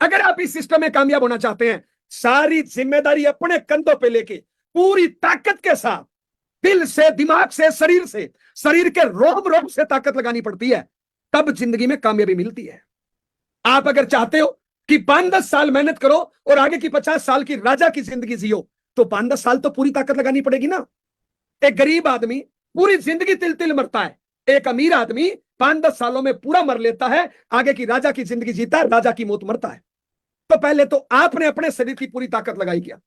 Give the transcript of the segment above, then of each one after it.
अगर आप इस सिस्टम में कामयाब होना चाहते हैं, सारी जिम्मेदारी अपने कंधों पे लेके पूरी ताकत के साथ, दिल से, दिमाग से, शरीर के रोम रोम से ताकत लगानी पड़ती है, तब जिंदगी में कामयाबी मिलती है। आप अगर चाहते हो कि 5-10 साल मेहनत करो और आगे की 50 साल की राजा की जिंदगी जियो, तो 5-10 साल तो पूरी ताकत लगानी पड़ेगी ना। एक गरीब आदमी पूरी जिंदगी तिल तिल मरता है, एक अमीर आदमी 5-10 सालों में पूरा मर लेता है, आगे की राजा की जिंदगी जीता है, राजा की मौत मरता है। तो पहले तो आपने अपने शरीर की पूरी ताकत लगाई क्या,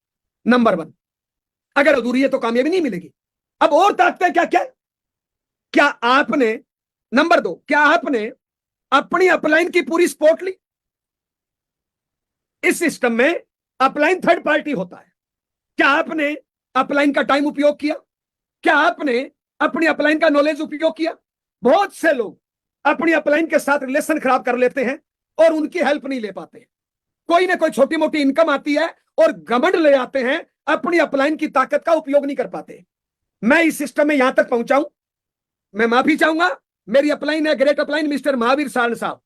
नंबर 1। अगर अधूरी है तो कामयाबी नहीं मिलेगी। अब और ताकतें क्या क्या? क्या आपने, नंबर 2, क्या आपने अपनी अपलाइन की पूरी सपोर्ट ली? इस सिस्टम में अपलाइन थर्ड पार्टी होता है। क्या आपने अपलाइन का टाइम उपयोग किया? क्या आपने अपनी अपलाइन का नॉलेज उपयोग किया? बहुत से लोग अपनी अपलाइन के साथ रिलेशन खराब कर लेते हैं और उनकी हेल्प नहीं ले पाते। कोई ना कोई छोटी मोटी इनकम आती है और घमंड ले आते हैं, अपनी अपलाइन की ताकत का उपयोग नहीं कर पाते। मैं इस सिस्टम में यहां तक पहुंचा हूं, मैं माफी चाहूंगा, मेरी अपलाइन है great upline mister Mahavir Saran साहब।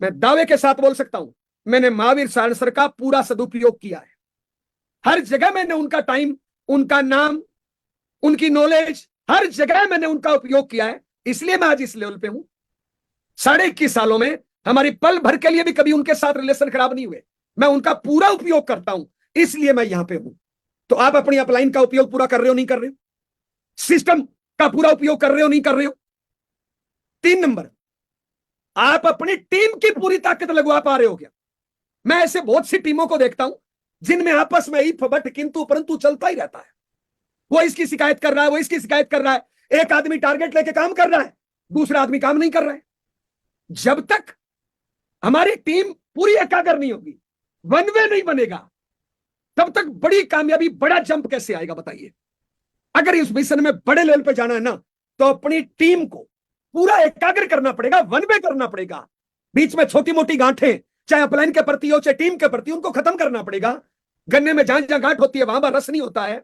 मैं दावे के साथ बोल सकता हूं, मैंने महावीर सारण सर का पूरा सदुपयोग किया है। हर जगह मैंने उनका टाइम, उनका नाम, उनकी नॉलेज, हर जगह मैंने उनका उपयोग किया है, इसलिए मैं आज इस लेवल पे हूं। 21.5 सालों में हमारी पल भर के लिए भी कभी उनके साथ रिलेशन खराब नहीं हुए। मैं उनका पूरा उपयोग करता हूं, इसलिए मैं यहां पे हूं। तो आप अपनी अपलाइन का उपयोग पूरा कर रहे हो, नहीं कर रहे हो? सिस्टम का पूरा उपयोग कर रहे हो, नहीं कर रहे हो? 3 नंबर, आप अपनी टीम की पूरी ताकत लगवा पा रहे हो क्या? मैं ऐसे बहुत सी टीमों को देखता हूं जिनमें आपस में इफ बट किंतु परंतु चलता ही रहता है। वो इसकी शिकायत कर रहा है, वो इसकी शिकायत कर रहा है। एक आदमी टारगेट लेके काम कर रहा है, दूसरा आदमी काम नहीं कर रहा है। जब तक हमारी टीम पूरी एकाग्र नहीं होगी, वन वे नहीं बनेगा, तब तक बड़ी कामयाबी, बड़ा जंप कैसे आएगा बताइए? अगर इस मिशन में बड़े लेवल पे जाना है ना, तो अपनी टीम को पूरा एकाग्र करना पड़ेगा, वन वे करना पड़ेगा। बीच में छोटी मोटी गांठें, चाहे अपलाइन के प्रति हो चाहे टीम के प्रति, उनको खत्म करना पड़ेगा। गन्ने में जहां जहां गांठ होती है वहां पर रस नहीं होता है।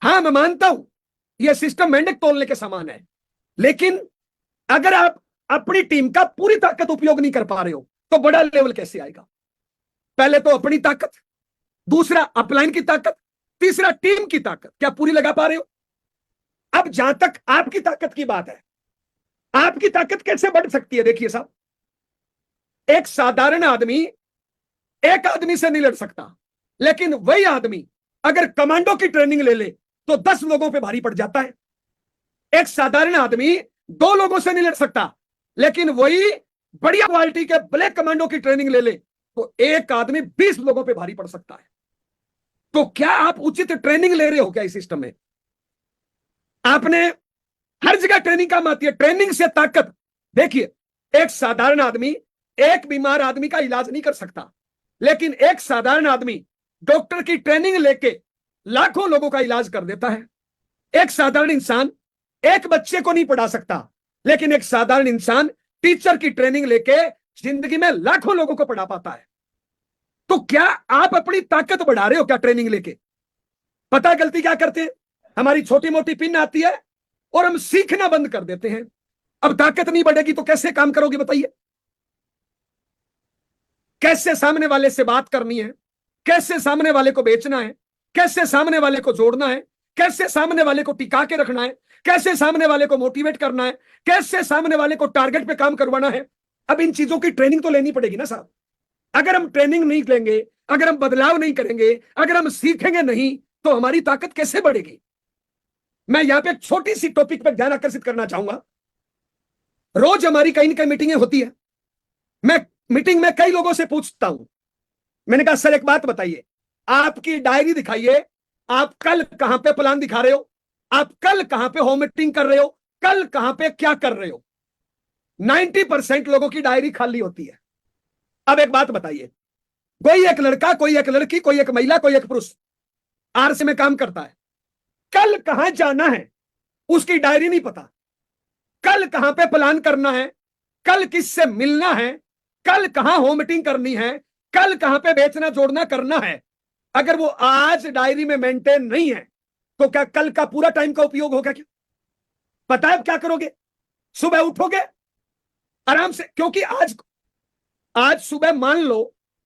हाँ, मैं मानता हूं यह सिस्टम मेंढक तोलने के समान है, लेकिन अगर आप अपनी टीम का पूरी ताकत उपयोग नहीं कर पा रहे हो, तो बड़ा लेवल कैसे आएगा? पहले तो अपनी ताकत, दूसरा अपलाइन की ताकत, तीसरा टीम की ताकत, क्या पूरी लगा पा रहे हो? अब जहां तक आपकी ताकत की बात है, आपकी ताकत कैसे बढ़ सकती है? देखिए साहब, एक साधारण आदमी एक आदमी से नहीं लड़ सकता, लेकिन वही आदमी अगर कमांडो की ट्रेनिंग ले ले तो 10 लोगों पे भारी पड़ जाता है। एक साधारण आदमी 2 लोगों से नहीं लड़ सकता, लेकिन वही बढ़िया क्वालिटी के ब्लैक कमांडो की ट्रेनिंग ले ले तो एक आदमी 20 लोगों पे भारी पड़ सकता है। तो क्या आप उचित ट्रेनिंग ले रहे हो क्या इस सिस्टम में? आपने, हर जगह ट्रेनिंग काम आती है, ट्रेनिंग से ताकत। देखिए, एक साधारण आदमी एक बीमार आदमी का इलाज नहीं कर सकता, लेकिन एक साधारण आदमी डॉक्टर की ट्रेनिंग लेके लाखों लोगों का इलाज कर देता है। एक साधारण इंसान एक बच्चे को नहीं पढ़ा सकता, लेकिन एक साधारण इंसान टीचर की ट्रेनिंग लेके जिंदगी में लाखों लोगों को पढ़ा पाता है। तो क्या आप अपनी ताकत बढ़ा रहे हो क्या ट्रेनिंग लेके? पता है गलती क्या करते हैं? हमारी छोटी मोटी पिन आती है और हम सीखना बंद कर देते हैं। अब ताकत नहीं बढ़ेगी तो कैसे काम करोगे बताइए? कैसे सामने वाले से बात करनी है, कैसे सामने वाले को बेचना है, कैसे सामने वाले को जोड़ना है, कैसे सामने वाले को टिका के रखना है, कैसे सामने वाले को मोटिवेट करना है, कैसे सामने वाले को टारगेट पे काम करवाना है। अब इन चीजों की ट्रेनिंग तो लेनी पड़ेगी ना साहब। अगर हम ट्रेनिंग नहीं लेंगे, अगर हम बदलाव नहीं करेंगे, अगर हम सीखेंगे नहीं, तो हमारी ताकत कैसे बढ़ेगी? मैं यहां पे एक छोटी सी टॉपिक पर ध्यान आकर्षित करना चाहूंगा। रोज हमारी कहीं ना कहीं मीटिंगें होती है। मैं मीटिंग में कई लोगों से पूछता हूं, मैंने कहा सर एक बात बताइए, आपकी डायरी दिखाइए, आप कल कहां पे प्लान दिखा रहे हो, आप कल कहां पे होम मीटिंग कर रहे हो, कल कहां पे क्या कर रहे हो? 90% लोगों की डायरी खाली होती है। अब एक बात बताइए, कोई एक लड़का, कोई एक लड़की, कोई एक महिला, कोई एक पुरुष आरसी में काम करता है, कल कहां जाना है उसकी डायरी नहीं पता, कल कहां पे प्लान करना है, कल किससे मिलना है, कल कहां होम मीटिंग करनी है, कल कहां पे बेचना जोड़ना करना है, अगर वो आज डायरी में मेंटेन नहीं है, तो क्या कल का पूरा टाइम का उपयोग होगा क्या? पता है क्या करोगे? सुबह उठोगे आराम से, क्योंकि आज सुबह मान लो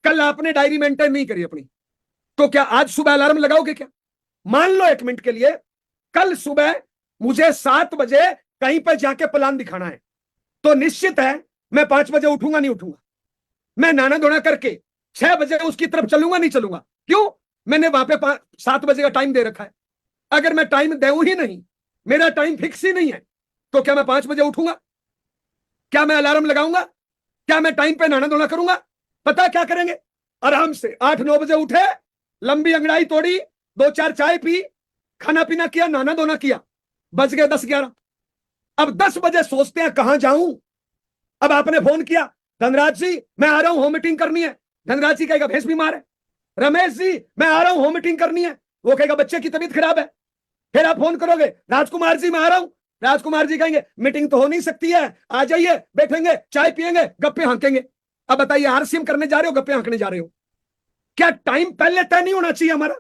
कल आपने डायरी मेंटेन नहीं करी अपनी, तो क्या आज सुबह अलार्म लगाओगे क्या? मान लो 1 मिनट के लिए, कल सुबह मुझे 7 बजे कहीं पर जाके प्लान दिखाना है, तो निश्चित है मैं 5 बजे उठूंगा नहीं उठूंगा, मैं नहाना धोना करके 6 बजे उसकी तरफ चलूंगा नहीं चलूंगा। क्यों? मैंने वहां पे 7 बजे का टाइम दे रखा है। अगर मैं टाइम दूं ही नहीं, मेरा टाइम फिक्स ही नहीं है, तो क्या मैं 5 बजे उठूंगा? क्या मैं अलार्म लगाऊंगा? क्या मैं टाइम पे नहाना धोना करूंगा? पता क्या करेंगे? आराम से 8-9 बजे उठे, लंबी अंगड़ाई तोड़ी, 2-4 चाय पी, खाना पीना किया, नहाना धोना किया, बज गए 10-11। अब 10 बजे सोचते हैं कहां जाऊं। अब आपने फोन किया, धनराज जी मैं आ रहा हूं, होम मीटिंग करनी है। धनराज जी कहेगा भैंस बीमार है। रमेश जी मैं आ रहा हूं, होम मीटिंग करनी है। वो कहेगा बच्चे की तबीयत खराब है। फिर आप फोन करोगे, राजकुमार जी मैं आ रहा हूं। राजकुमार जी कहेंगे मीटिंग तो हो नहीं सकती है, आ जाइए, बैठेंगे, चाय पियेंगे, गप्पे हाँकेंगे। अब बताइए, आरसीएम करने जा रहे हो, गप्पे हाँकने जा रहे हो? क्या टाइम पहले तय नहीं होना चाहिए हमारा?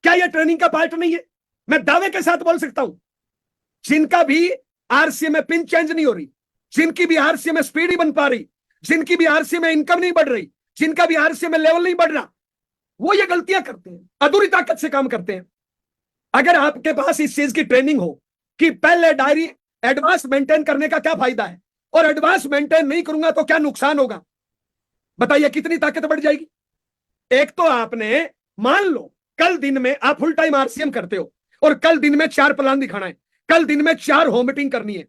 क्या यह ट्रेनिंग का पार्ट नहीं है? मैं दावे के साथ बोल सकता हूं, जिनका भी आरसीएम में पिन चेंज नहीं हो रही, जिनकी भी आरसीएम में स्पीड नहीं बन पा रही, जिनकी भी आरसीएम में इनकम नहीं बढ़ रही, जिनका भी आरसीएम में लेवल नहीं बढ़ रहा, वो ये गलतियां करते हैं, अधूरी ताकत से काम करते हैं। अगर आपके पास इस चीज की ट्रेनिंग हो कि पहले डायरी एडवांस मेंटेन करने का क्या फायदा है और एडवांस मेंटेन नहीं करूंगा तो क्या नुकसान होगा, बताइए कितनी ताकत बढ़ जाएगी। एक तो आपने, मान लो कल दिन में आप फुल टाइम आरसीएम करते हो और कल दिन में 4 प्लान दिखाना है, कल दिन में 4 होम मीटिंग करनी है।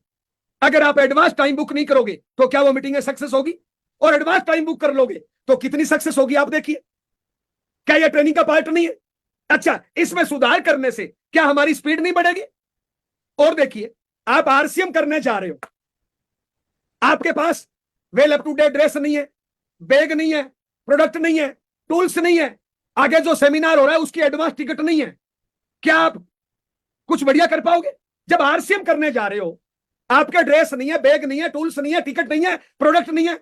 अगर आप एडवांस टाइम बुक नहीं करोगे तो क्या वो मीटिंग सक्सेस होगी? और एडवांस टाइम बुक कर लोगे तो कितनी सक्सेस होगी आप देखिए। क्या यह ट्रेनिंग का पार्ट नहीं है? अच्छा, इसमें सुधार करने से क्या हमारी स्पीड नहीं बढ़ेगी? और देखिए, आप आरसीएम करने जा रहे हो, आपके पास well up to date dress नहीं है, बैग नहीं है, प्रोडक्ट नहीं है, टूल्स नहीं है, आगे जो सेमिनार हो रहा है उसकी एडवांस टिकट नहीं है, क्या आप कुछ बढ़िया कर पाओगे? जब आरसीएम करने जा रहे हो, आपके ड्रेस नहीं है, बैग नहीं है, टूल्स नहीं है, टिकट नहीं है, प्रोडक्ट नहीं है,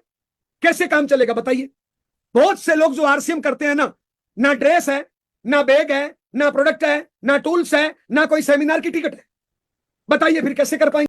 कैसे काम चलेगा बताइए। बहुत से लोग जो आरसीएम करते हैं ना ड्रेस है, ना बैग है, ना प्रोडक्ट है, ना टूल्स है, ना कोई सेमिनार की टिकट है, बताइए फिर कैसे कर पाएंगे?